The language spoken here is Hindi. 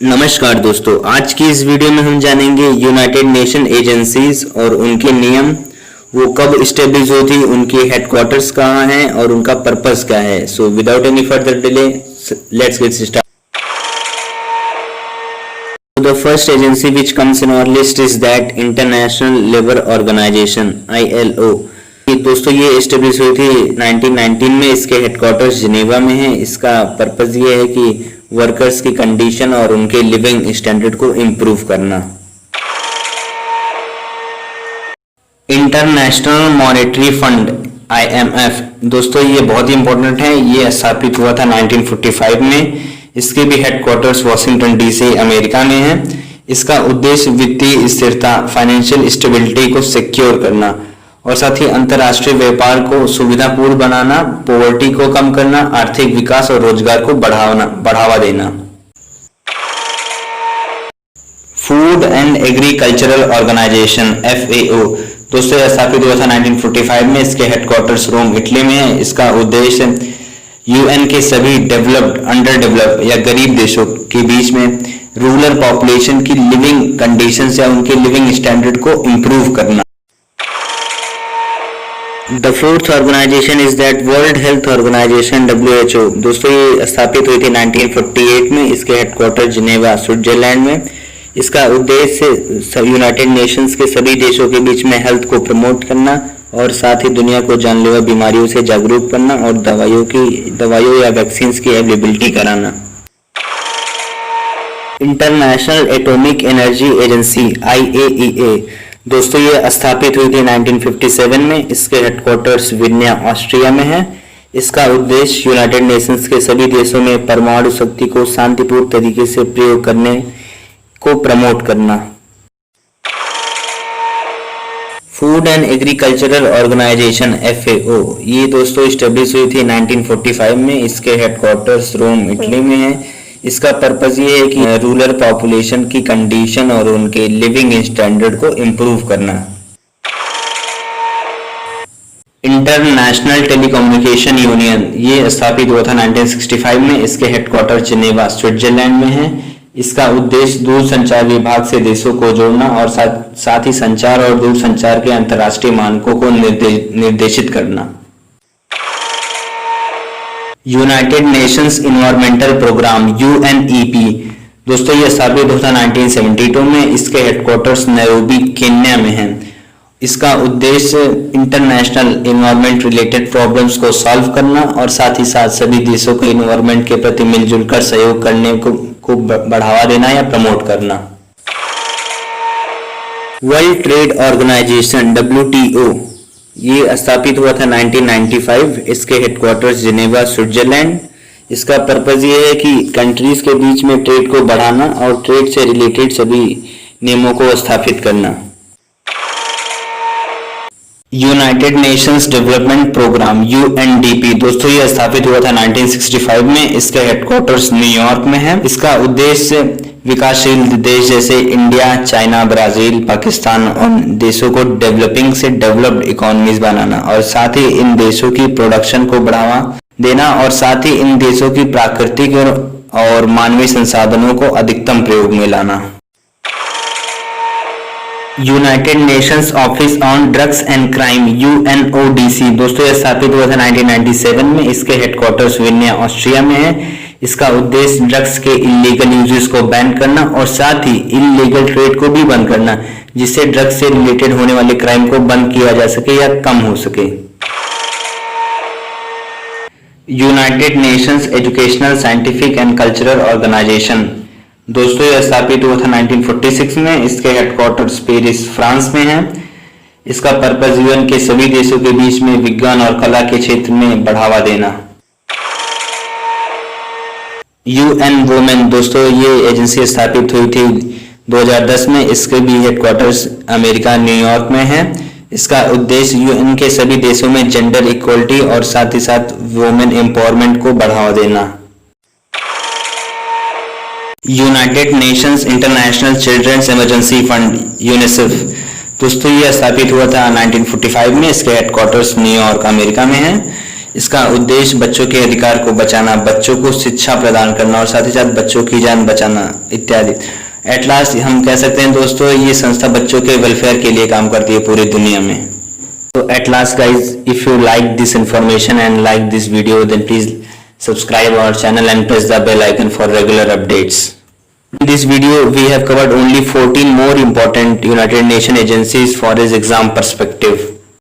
नमस्कार दोस्तों, आज की इस वीडियो में हम जानेंगे यूनाइटेड नेशन एजेंसीज और उनके नियम, वो कब स्टेब्लिश हुई थी, उनके हेडक्वार्टर्स कहाँ हैं और उनका पर्पस क्या है। So without any further delay let's get start. The first agency which comes in our list is that International Labour Organization ILO। दोस्तों ये एस्टेब्लिश हुई थी 1919 में। इसके हेडक्वार्टर्स जिनेवा में है। इसका पर्पस ये है कि वर्कर्स की कंडीशन और उनके लिविंग स्टैंडर्ड को इम्प्रूव करना। इंटरनेशनल मॉनेटरी फंड IMF, दोस्तों ये बहुत ही इंपॉर्टेंट है। ये स्थापित हुआ था 1945 में। इसके भी हेडक्वार्टर्स वाशिंगटन DC अमेरिका में है। इसका उद्देश्य वित्तीय स्थिरता, फाइनेंशियल स्टेबिलिटी को सिक्योर करना और साथ ही अंतर्राष्ट्रीय व्यापार को सुविधापूर्ण बनाना, पॉवर्टी को कम करना, आर्थिक विकास और रोजगार को बढ़ावा देना। Food and agricultural organization FAO, दोस्तों यह स्थापित हुआ था 1945 में। इसके हेडक्वार्टर्स रोम इटली में है। इसका उद्देश्य UN के सभी डेवलप्ड, अंडर डेवलप्ड या गरीब देशों के बीच में रूरल पॉपुलेशन की लिविंग कंडीशंस या उनके लिविंग स्टैंडर्ड को इम्प्रूव करना। The fourth organization is that World Health Organization WHO, दोस्तों ये स्थापित हुई थी 1948 में। इसके हेडक्वार्टर जिनेवा स्विट्जरलैंड में। इसका उद्देश्य यूनाइटेड नेशंस के सभी देशों के बीच में हेल्थ को प्रमोट करना और साथ ही दुनिया को जानलेवा बीमारियों से जागरूक करना और दवाइयों या वैक्सीन की अवेलेबिलिटी कराना। International atomic energy agency IAEA, दोस्तों ये स्थापित हुई थी 1957 में। इसके हेडक्वार्टर्स वियना ऑस्ट्रिया में है। इसका उद्देश्य यूनाइटेड नेशंस के सभी देशों में परमाणु शक्ति को शांतिपूर्ण तरीके से प्रयोग करने को प्रमोट करना। Food and agricultural organization FAO, ये दोस्तों स्टेब्लिश हुई थी 1945 में। इसके हेडक्वार्टर्स रोम इटली में है। इसका पर्पस ये है कि रूरल पॉपुलेशन की कंडीशन और उनके लिविंग स्टैंडर्ड को इम्प्रूव करना। इंटरनेशनल टेलीकम्युनिकेशन यूनियन, ये स्थापित हुआ था 1965 में। इसके हेडक्वार्टर जिनेवा स्विट्जरलैंड में है। इसका उद्देश्य दूरसंचार विभाग से देशों को जोड़ना और साथ ही संचार और दूरसंचार के अंतर्राष्ट्रीय मानकों को निर्देशित करना। United Nations environmental program UNEP, दोस्तों ये स्थापित हुआ था 1972 में। इसके हेडक्वार्टर्स नैरोबी केन्या में है। इसका उद्देश्य इंटरनेशनल इन्वायरमेंट रिलेटेड प्रॉब्लम्स को सॉल्व करना और साथ ही साथ सभी देशों को इन्वायरमेंट के प्रति मिलजुल कर सहयोग करने को बढ़ावा देना या प्रमोट करना। वर्ल्ड ट्रेड ऑर्गेनाइजेशन WTO, ये स्थापित हुआ था 1995। इसके हेडक्वार्टर्स जिनेवा स्विट्जरलैंड। इसका पर्पस ये है कि कंट्रीज के बीच में ट्रेड को बढ़ाना और ट्रेड से रिलेटेड सभी नियमों को स्थापित करना। United Nations development program UNDP, दोस्तों ये स्थापित हुआ था 1965 में। इसके हेडक्वार्टर्स न्यूयॉर्क में है। इसका उद्देश्य विकासशील देश जैसे इंडिया, चाइना, ब्राजील, पाकिस्तान और देशों को डेवलपिंग से डेवलप्ड इकोनॉमीज बनाना और साथ ही इन देशों की प्रोडक्शन को बढ़ावा देना और साथ ही इन देशों की प्राकृतिक और मानवीय संसाधनों को अधिकतम प्रयोग में लाना। United Nations office on drugs and crime UNODC, दोस्तों यह स्थापित हुआ था 1997 में। इसके हेडक्वार्टर्स वियना ऑस्ट्रिया में है। इसका उद्देश्य ड्रग्स के इलीगल यूजेस को बैन करना और साथ ही इलीगल ट्रेड को भी बंद करना, जिससे ड्रग्स से रिलेटेड होने वाले क्राइम को बंद किया जा सके या कम हो सके। United Nations educational, scientific and cultural organization, दोस्तों यह स्थापित हुआ था 1946 में। इसके हेडक्वार्टर्स पेरिस फ्रांस में है। इसका पर्पस UN के सभी देशों के बीच में विज्ञान और कला के क्षेत्र में बढ़ावा देना। UN वुमेन, दोस्तों ये एजेंसी स्थापित हुई थी 2010 में। इसके भी हेडक्वार्टर्स अमेरिका न्यूयॉर्क में है। इसका उद्देश्य UN के सभी देशों में जेंडर इक्वलिटी और साथ ही साथ वुमेन एम्पावरमेंट को बढ़ावा देना। United Nations international children's emergency fund UNICEF, दोस्तों यह स्थापित हुआ था 1945 में। इसके हेडक्वार्टर्स न्यूयॉर्क अमेरिका में है। इसका उद्देश्य बच्चों के अधिकार को बचाना, बच्चों को शिक्षा प्रदान करना और साथ ही साथ बच्चों की जान बचाना इत्यादि। एट लास्ट हम कह सकते हैं दोस्तों ये संस्था बच्चों के वेलफेयर के लिए काम करती है पूरी दुनिया में। तो at last guys, if you like this information and like this video, then please subscribe our channel and press the bell icon for regular updates. In this video we have covered only 14 more important United Nations agencies for its exam perspective.